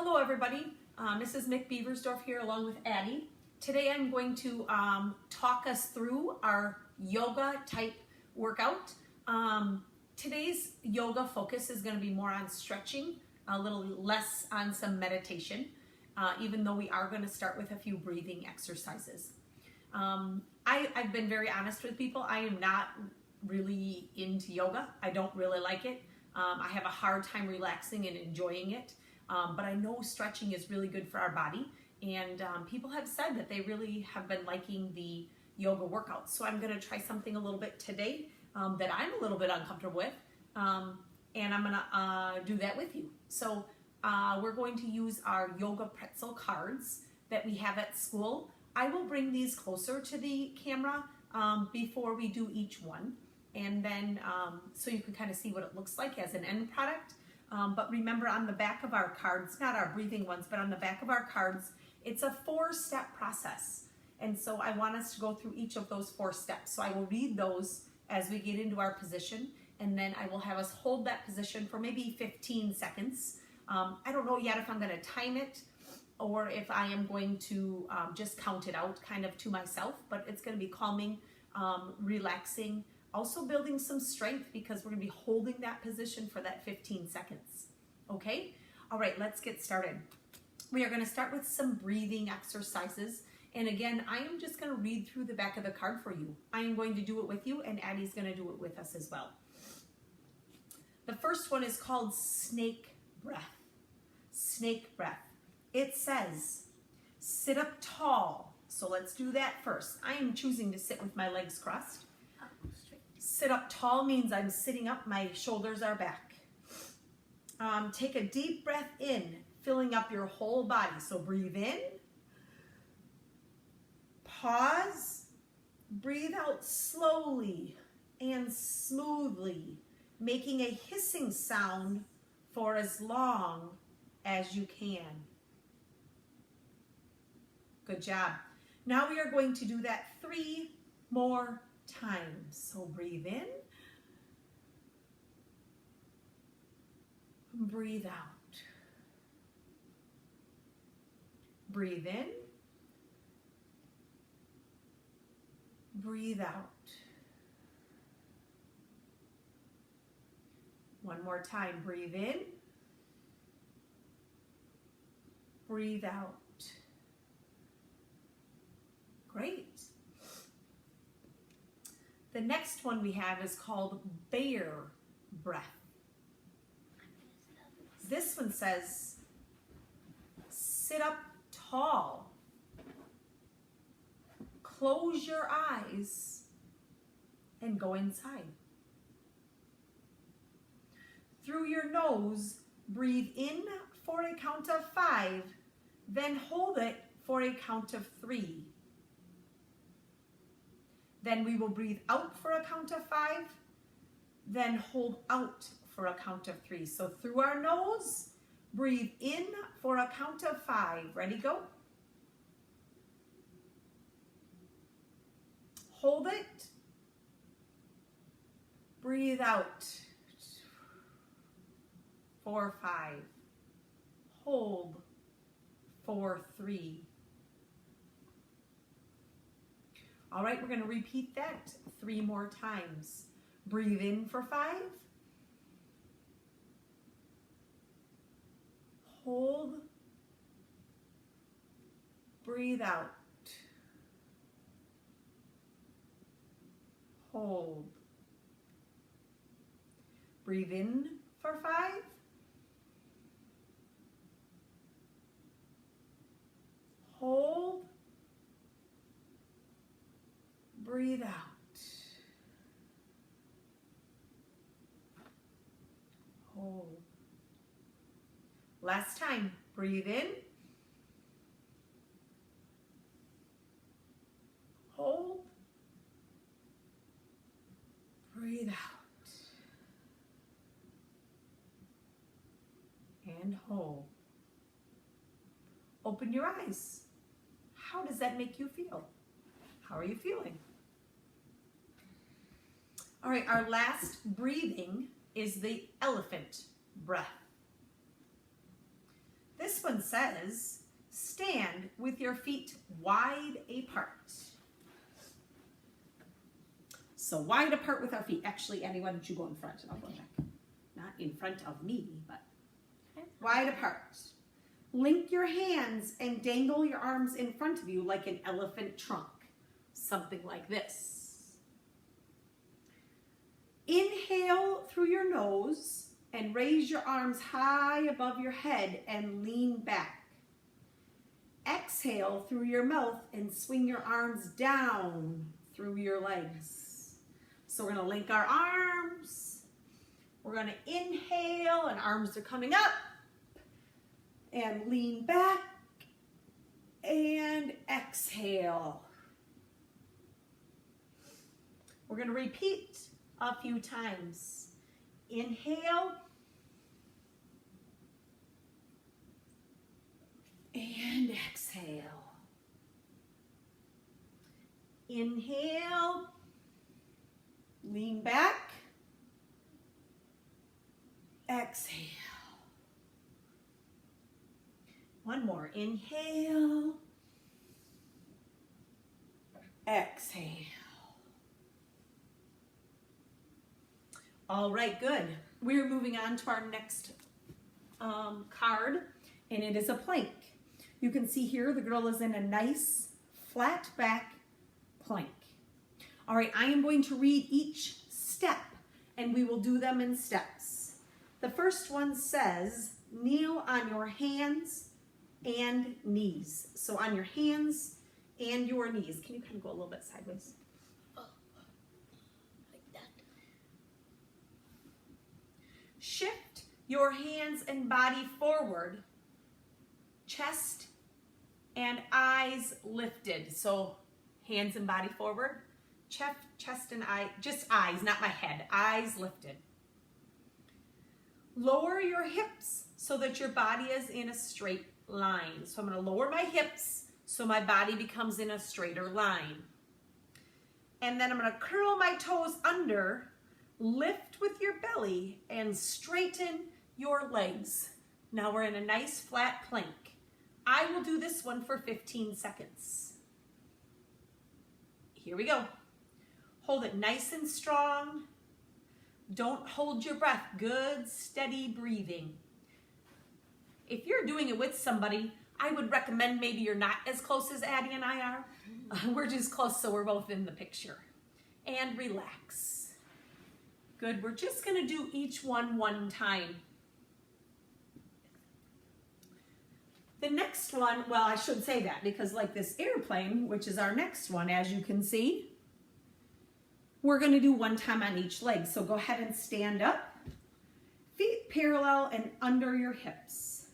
Hello everybody, Mrs. McBeversdorf here along with Addie. Today I'm going to talk us through our yoga type workout. Today's yoga focus is going to be more on stretching, a little less on some meditation, even though we are going to start with a few breathing exercises. I've been very honest with people. I am not really into yoga. I don't really like it. I have a hard time relaxing and enjoying it. But I know stretching is really good for our body, and people have said that they really have been liking the yoga workouts. So I'm going to try something a little bit today that I'm a little bit uncomfortable with, and I'm going to do that with you. So we're going to use our yoga pretzel cards that we have at school. I will bring these closer to the camera before we do each one, and then so you can kind of see what it looks like as an end product. But remember, on the back of our cards, not our breathing ones, but on the back of our cards, it's a 4-step process. And so I want us to go through each of those 4 steps. So I will read those as we get into our position, and then I will have us hold that position for maybe 15 seconds. I don't know yet if I'm going to time it or if I am going to just count it out kind of to myself, but it's going to be calming, relaxing, also building some strength because we're going to be holding that position for that 15 seconds. Okay? All right, let's get started. We are going to start with some breathing exercises. And again, I am just going to read through the back of the card for you. I am going to do it with you, and Addie's going to do it with us as well. The first one is called snake breath. Snake breath. It says, sit up tall. So let's do that first. I am choosing to sit with my legs crossed. Sit up tall means I'm sitting up, my shoulders are back. Take a deep breath in, filling up your whole body. So breathe in, pause, breathe out slowly and smoothly, making a hissing sound for as long as you can. Good job. Now we are going to do that 3 more times. So breathe in, breathe out. Breathe in, breathe out. One more time. Breathe in, breathe out. Great. The next one we have is called bear breath. This one says, sit up tall. Close your eyes and go inside. Through your nose, breathe in for a count of 5, then hold it for a count of 3. Then we will breathe out for a count of 5, then hold out for a count of 3. So through our nose, breathe in for a count of 5. Ready, go. Hold it. Breathe out. 4, 5. Hold. 4, 3. All right, we're going to repeat that 3 more times. Breathe in for 5. Hold. Breathe out. Hold. Breathe in for 5. Hold. Breathe out. Hold. Last time. Breathe in. Hold. Breathe out. And hold. Open your eyes. How does that make you feel? How are you feeling? All right, our last breathing is the elephant breath. this one says, stand with your feet wide apart. So wide apart with our feet. Actually, Addie, why don't you go in front and I'll go back. Not in front of me, but wide apart. Link your hands and dangle your arms in front of you like an elephant trunk. Something like this. Inhale through your nose and raise your arms high above your head and lean back. Exhale through your mouth and swing your arms down through your legs. So we're going to link our arms. We're going to inhale and arms are coming up. And lean back. And exhale. We're going to repeat a few times. Inhale. And exhale. Inhale. Lean back. Exhale. One more. Inhale. Exhale. All right, good. We're moving on to our next card, and it is a plank. You can see here the girl is in a nice flat back plank. All right, I am going to read each step, and we will do them in steps. The first one says, kneel on your hands and knees. So on your hands and your knees. Can you kind of go a little bit sideways? Shift your hands and body forward, chest and eyes lifted. So hands and body forward, chest and eye, just eyes, not my head, eyes lifted. Lower your hips so that your body is in a straight line. So I'm going to lower my hips so my body becomes in a straighter line. And then I'm going to curl my toes under. Lift with your belly and straighten your legs. Now we're in a nice flat plank. I will do this one for 15 seconds. Here we go. Hold it nice and strong. Don't hold your breath. Good, steady breathing. If you're doing it with somebody, I would recommend maybe you're not as close as Addie and I are. We're just close, so we're both in the picture. And relax. Good, we're just going to do each one time. The next one, well, I should say that because like this airplane, which is our next one, as you can see, we're going to do one time on each leg. So go ahead and stand up, feet parallel and under your hips.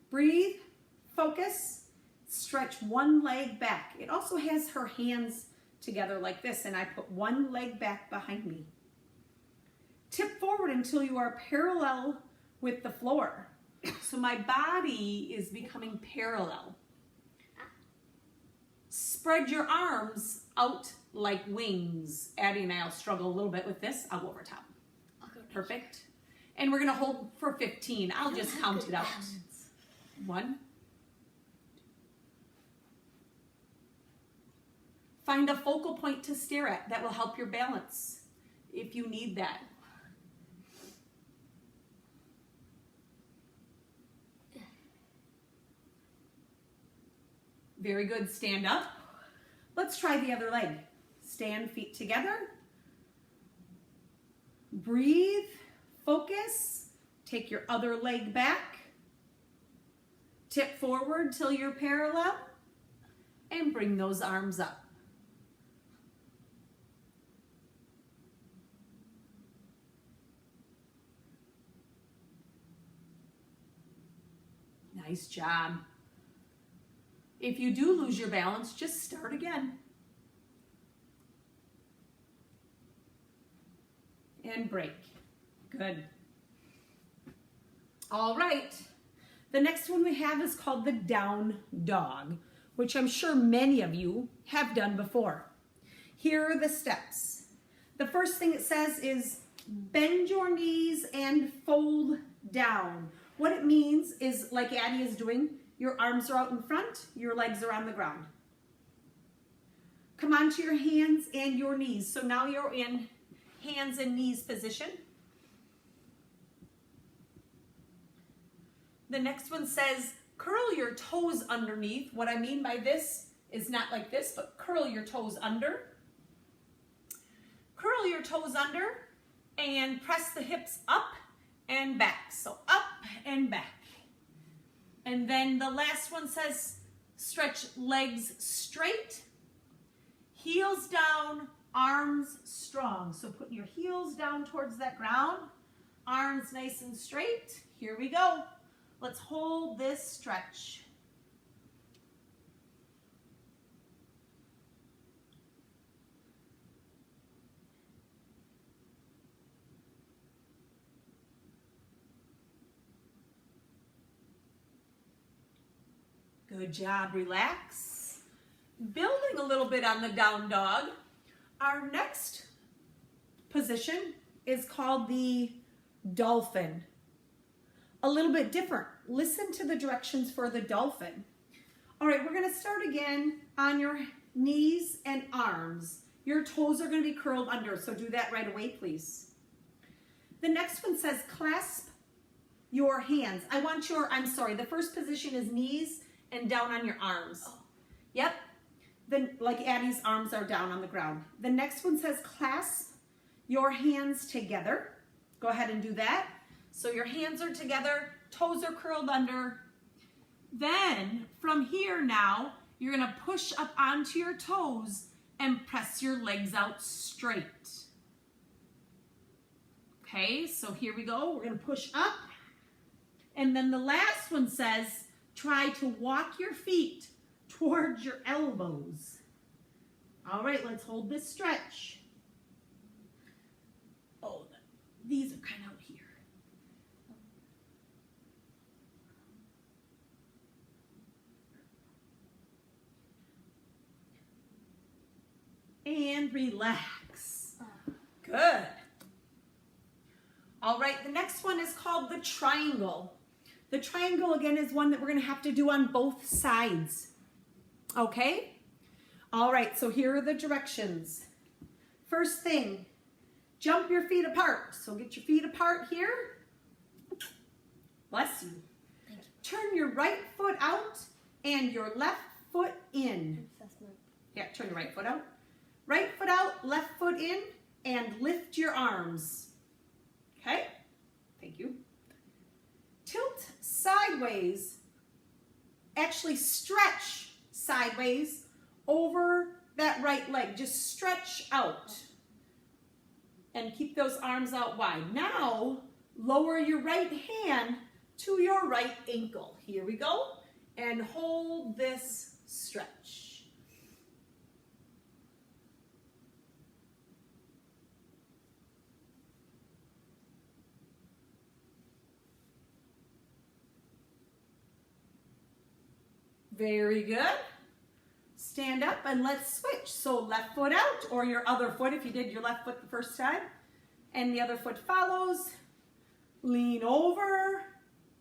Breathe, focus, stretch one leg back. It also has her hands together like this, and I put one leg back behind me. Tip forward until you are parallel with the floor. So my body is becoming parallel. Spread your arms out like wings. Addie and I will struggle a little bit with this. I'll go over top. Perfect. And we're going to hold for 15. I'll just count it out. 1. Find a focal point to stare at that will help your balance if you need that. Very good. Stand up. Let's try the other leg. Stand, feet together. Breathe, focus. Take your other leg back. Tip forward till you're parallel and bring those arms up. Nice job. If you do lose your balance, just start again. And break. Good. All right. The next one we have is called the down dog, which I'm sure many of you have done before. Here are the steps. The first thing it says is bend your knees and down. What it means is, like Addie is doing, your arms are out in front, your legs are on the ground. Come onto your hands and your knees. So now you're in hands and knees position. The next one says, curl your toes underneath. What I mean by this is not like this, but curl your toes under. Curl your toes under and press the hips up and back. So up and back. And then the last one says, stretch legs straight, heels down, arms strong. So put your heels down towards that ground, arms nice and straight. Here we go. Let's hold this stretch. Good job, relax. Building a little bit on the down dog, our next position is called the dolphin. A little bit different. Listen to the directions for the dolphin. All right, we're gonna start again on your knees and arms. Your toes are gonna be curled under, so do that right away, please. The next one says clasp your hands. The first position is knees and down on your arms. Oh. Yep, then like Addie's arms are down on the ground. The next one says clasp your hands together. Go ahead and do that. So your hands are together, toes are curled under. Then from here now, you're gonna push up onto your toes and press your legs out straight. Okay, so here we go. We're gonna push up. And then the last one says, try to walk your feet towards your elbows. All right, let's hold this stretch. Oh, these are kind of out here. And relax. Good. All right, the next one is called the triangle. The triangle, again, is one that we're going to have to do on both sides. Okay? All right, so here are the directions. First thing, jump your feet apart. So get your feet apart here. Bless you. Thank you. Turn your right foot out and your left foot in. Yeah, turn your right foot out. Right foot out, left foot in, and lift your arms. Okay? Thank you. Tilt sideways, actually stretch sideways over that right leg. Just stretch out and keep those arms out wide. Now, lower your right hand to your right ankle. Here we go. And hold this stretch. Very good. Stand up and let's switch. So left foot out, or your other foot if you did your left foot the first time. And the other foot follows. Lean over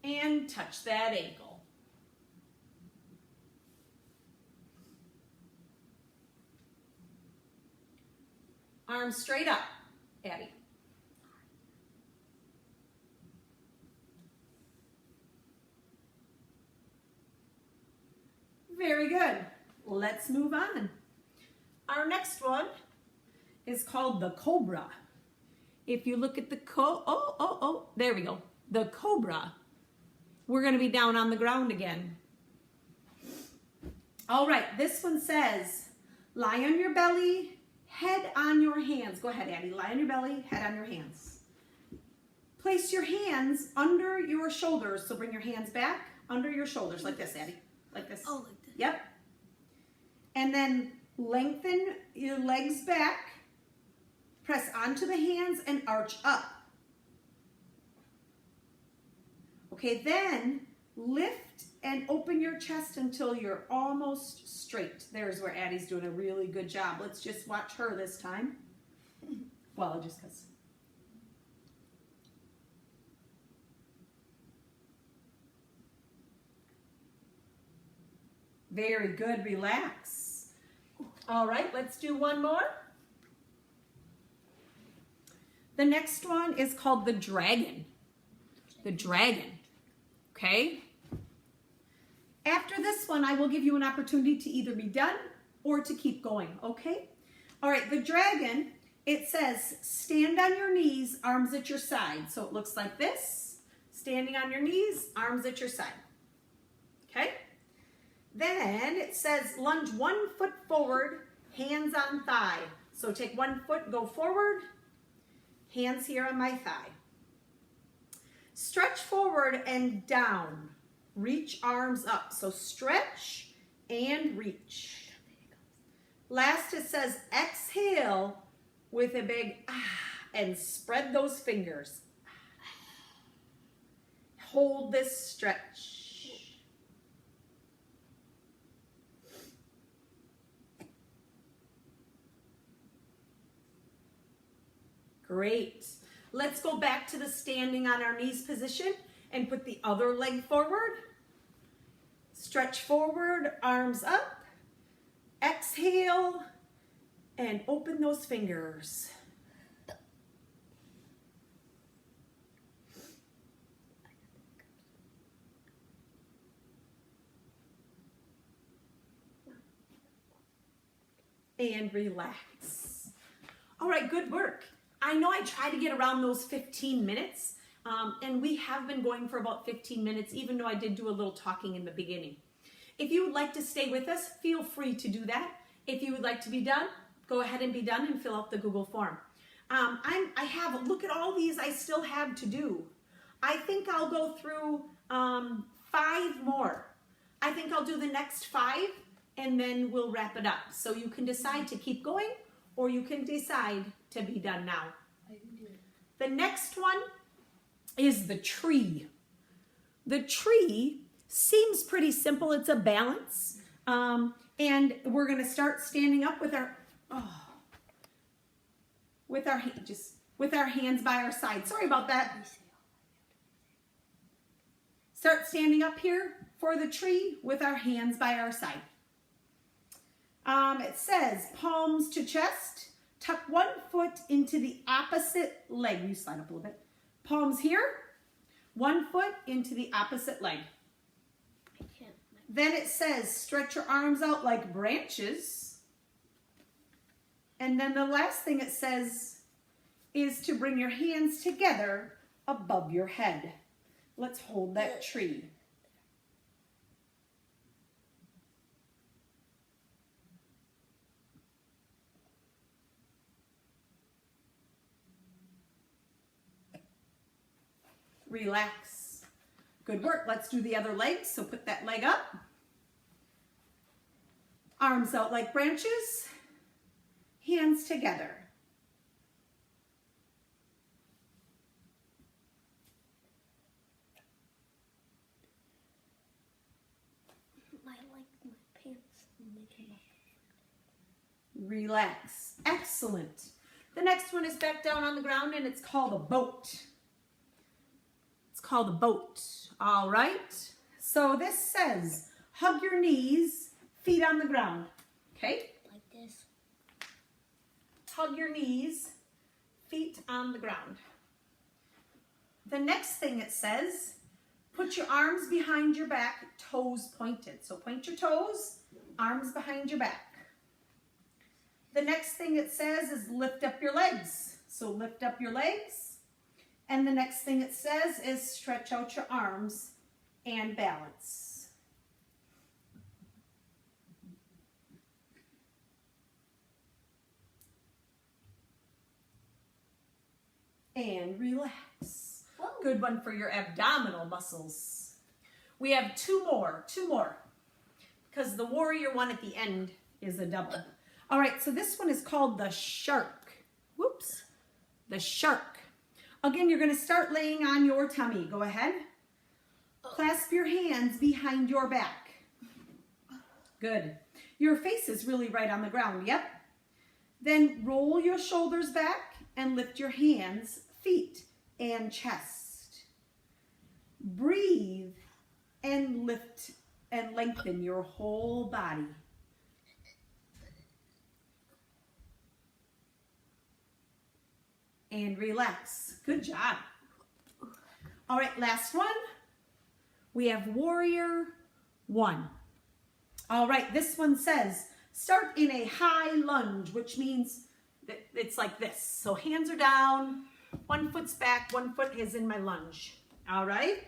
and touch that ankle. Arms straight up, Addie. Very good. Let's move on. Our next one is called the cobra. If you look at the there we go. The cobra. We're going to be down on the ground again. All right, this one says, lie on your belly, head on your hands. Go ahead, Addie. Lie on your belly, head on your hands. Place your hands under your shoulders. So bring your hands back under your shoulders like this, Addie. Like this. Oh, like this. Yep. And then lengthen your legs back. Press onto the hands and arch up. Okay, then lift and open your chest until you're almost straight. There's where Addie's doing a really good job. Let's just watch her this time. Well, just because. Very good, relax. All right, let's do one more. The next one is called the dragon. The dragon, okay? After this one, I will give you an opportunity to either be done or to keep going, okay? All right, the dragon, it says, stand on your knees, arms at your side. So it looks like this, standing on your knees, arms at your side, okay? Then it says, lunge 1 foot forward, hands on thigh. So take 1 foot, go forward, hands here on my thigh. Stretch forward and down. Reach arms up. So stretch and reach. Last it says exhale with a big and spread those fingers. Hold this stretch. Great. Let's go back to the standing on our knees position and put the other leg forward. Stretch forward, arms up. Exhale and open those fingers. And relax. All right, good work. I know I try to get around those 15 minutes, and we have been going for about 15 minutes, even though I did do a little talking in the beginning. If you would like to stay with us, feel free to do that. If you would like to be done, go ahead and be done and fill out the Google form. Look at all these I still have to do. I think I'll go through 5 more. I think I'll do the next 5, and then we'll wrap it up. So you can decide to keep going, or you can decide to be done now. The next one is the tree. The tree seems pretty simple. It's a balance. And we're going to start standing up with our hands by our side. Sorry about that. Start standing up here for the tree with our hands by our side. It says palms to chest, tuck 1 foot into the opposite leg. You slide up a little bit. Palms here, 1 foot into the opposite leg. Then it says stretch your arms out like branches. And then the last thing it says is to bring your hands together above your head. Let's hold that tree. Relax. Good work. Let's do the other leg. So put that leg up. Arms out like branches. Hands together. My pants making up. Relax. Excellent. The next one is back down on the ground, and it's called a boat. Called a boat. All right. So this says hug your knees, feet on the ground. Okay? Like this. Hug your knees, feet on the ground. The next thing it says, put your arms behind your back, toes pointed. So point your toes, arms behind your back. The next thing it says is lift up your legs. So lift up your legs. And the next thing it says is stretch out your arms and balance. And relax. Whoa. Good one for your abdominal muscles. We have two more. Because the warrior one at the end is a double. All right, so this one is called the shark. Whoops. The shark. Again, you're going to start laying on your tummy. Go ahead. Clasp your hands behind your back. Good. Your face is really right on the ground. Yep. Then roll your shoulders back and lift your hands, feet, and chest. Breathe and lift and lengthen your whole body. And relax. Good job. All right, last one. We have warrior 1. All right, this one says, start in a high lunge, which means that it's like this. So hands are down, 1 foot's back, 1 foot is in my lunge. All right?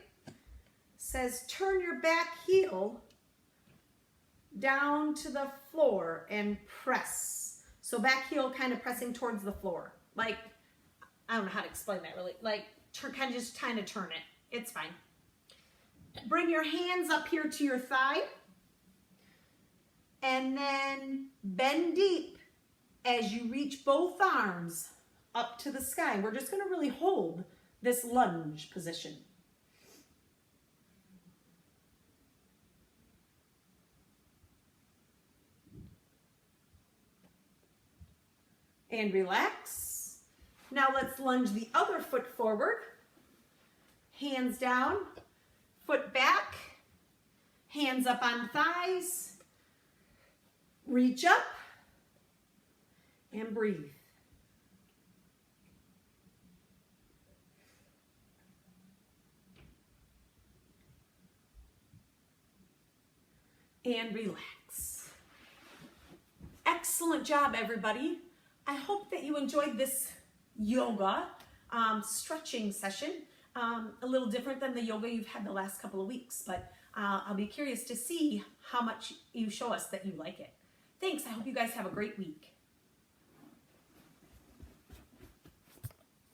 Says turn your back heel down to the floor and press. So back heel kind of pressing towards the floor. Like, I don't know how to explain that really. Like, kind of just turn it. It's fine. Bring your hands up here to your thigh. And then bend deep as you reach both arms up to the sky. We're just going to really hold this lunge position. And relax. Now let's lunge the other foot forward. Hands down, foot back, hands up on thighs. Reach up and breathe. And relax. Excellent job, everybody. I hope that you enjoyed this yoga stretching session. A little different than the yoga you've had the last couple of weeks, but I'll be curious to see how much you show us that you like it. Thanks. I hope you guys have a great week.